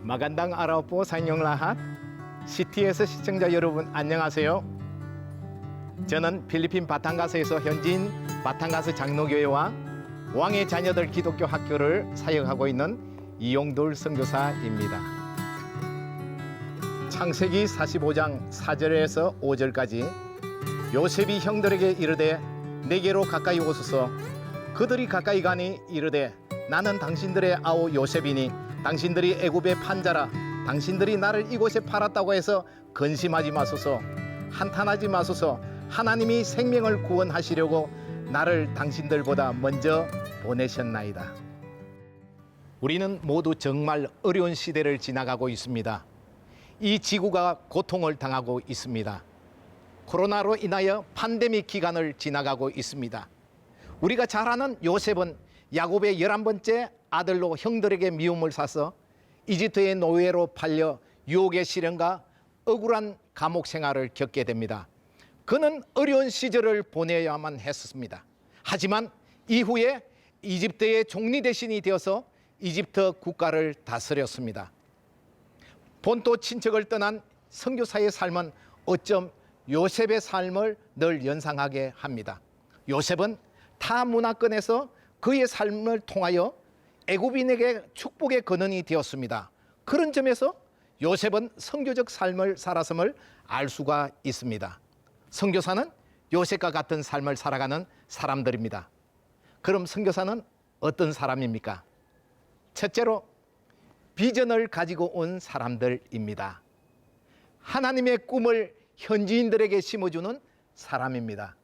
마간당 아라오포 산영라핫 CTS 시청자 여러분 안녕하세요. 저는 필리핀 바탕가스에서 현지인 바탕가스 장로교회와 왕의 자녀들 기독교 학교를 사역하고 있는 이용돌 선교사입니다. 창세기 45장 4절에서 5절까지 요셉이 형들에게 이르되 내게로 가까이 오소서. 그들이 가까이 가니 이르되 나는 당신들의 아우 요셉이니 당신들이 애굽의 판자라. 당신들이 나를 이곳에 팔았다고 해서 근심하지 마소서. 한탄하지 마소서. 하나님이 생명을 구원하시려고 나를 당신들보다 먼저 보내셨나이다. 우리는 모두 정말 어려운 시대를 지나가고 있습니다. 이 지구가 고통을 당하고 있습니다. 코로나로 인하여 팬데믹 기간을 지나가고 있습니다. 우리가 잘 아는 요셉은 야곱의 11번째 아들로 형들에게 미움을 사서 이집트의 노예로 팔려 유혹의 시련과 억울한 감옥 생활을 겪게 됩니다. 그는 어려운 시절을 보내야만 했습니다. 하지만 이후에 이집트의 총리 대신이 되어서 이집트 국가를 다스렸습니다. 본토 친척을 떠난 선교사의 삶은 어쩜 요셉의 삶을 늘 연상하게 합니다. 요셉은 타 문화권에서 그의 삶을 통하여 애굽인에게 축복의 근원이 되었습니다. 그런 점에서 요셉은 선교적 삶을 살았음을 알 수가 있습니다. 선교사는 요셉과 같은 삶을 살아가는 사람들입니다. 그럼 선교사는 어떤 사람입니까? 첫째로 비전을 가지고 온 사람들입니다. 하나님의 꿈을 현지인들에게 심어주는 사람입니다.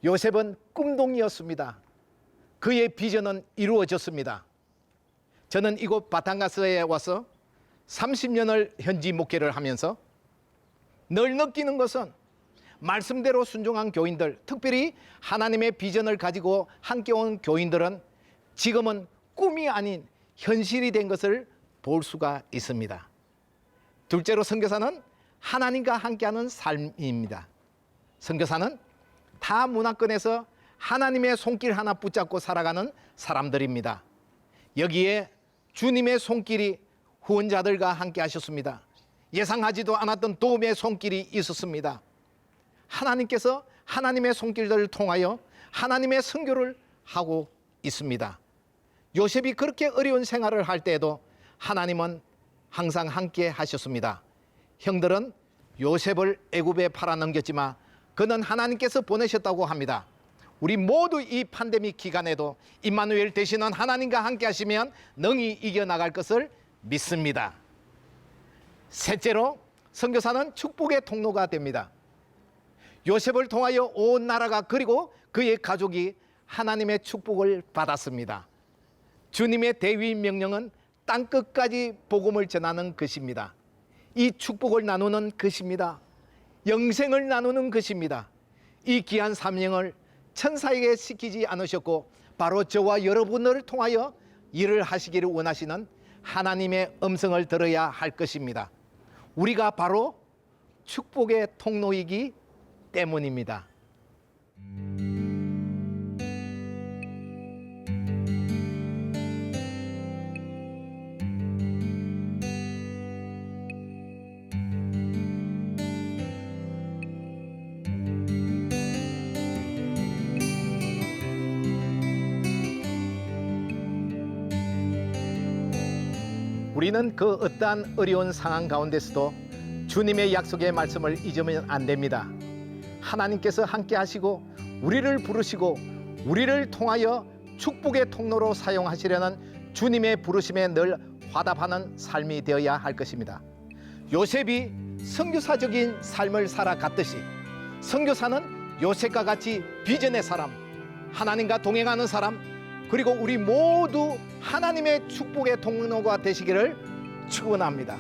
요셉은 꿈동이었습니다. 그의 비전은 이루어졌습니다. 저는 이곳 바탕가스에 와서 30년을 현지 목회를 하면서 늘 느끼는 것은 말씀대로 순종한 교인들, 특별히 하나님의 비전을 가지고 함께 온 교인들은 지금은 꿈이 아닌 현실이 된 것을 볼 수가 있습니다. 둘째로 선교사는 하나님과 함께하는 삶입니다. 선교사는 타 문화권에서 하나님의 손길 하나 붙잡고 살아가는 사람들입니다. 여기에 주님의 손길이 후원자들과 함께 하셨습니다. 예상하지도 않았던 도움의 손길이 있었습니다. 하나님께서 하나님의 손길들을 통하여 하나님의 선교를 하고 있습니다. 요셉이 그렇게 어려운 생활을 할 때에도 하나님은 항상 함께 하셨습니다. 형들은 요셉을 애굽에 팔아넘겼지만 그는 하나님께서 보내셨다고 합니다. 우리 모두 이 팬데믹 기간에도 임마누엘 되시는 하나님과 함께 하시면 능히 이겨나갈 것을 믿습니다. 셋째로 선교사는 축복의 통로가 됩니다. 요셉을 통하여 온 나라가 그리고 그의 가족이 하나님의 축복을 받았습니다. 주님의 대위 명령은 땅끝까지 복음을 전하는 것입니다. 이 축복을 나누는 것입니다. 영생을 나누는 것입니다. 이 귀한 사명을 천사에게 시키지 않으셨고 바로 저와 여러분을 통하여 일을 하시기를 원하시는 하나님의 음성을 들어야 할 것입니다. 우리가 바로 축복의 통로이기 때문입니다. 우리는 그 어떠한 어려운 상황 가운데서도 주님의 약속의 말씀을 잊으면 안 됩니다. 하나님께서 함께 하시고 우리를 부르시고 우리를 통하여 축복의 통로로 사용하시려는 주님의 부르심에 늘 화답하는 삶이 되어야 할 것입니다. 요셉이 선교사적인 삶을 살아갔듯이 선교사는 요셉과 같이 비전의 사람, 하나님과 동행하는 사람, 그리고 우리 모두 하나님의 축복의 통로가 되시기를 축원합니다.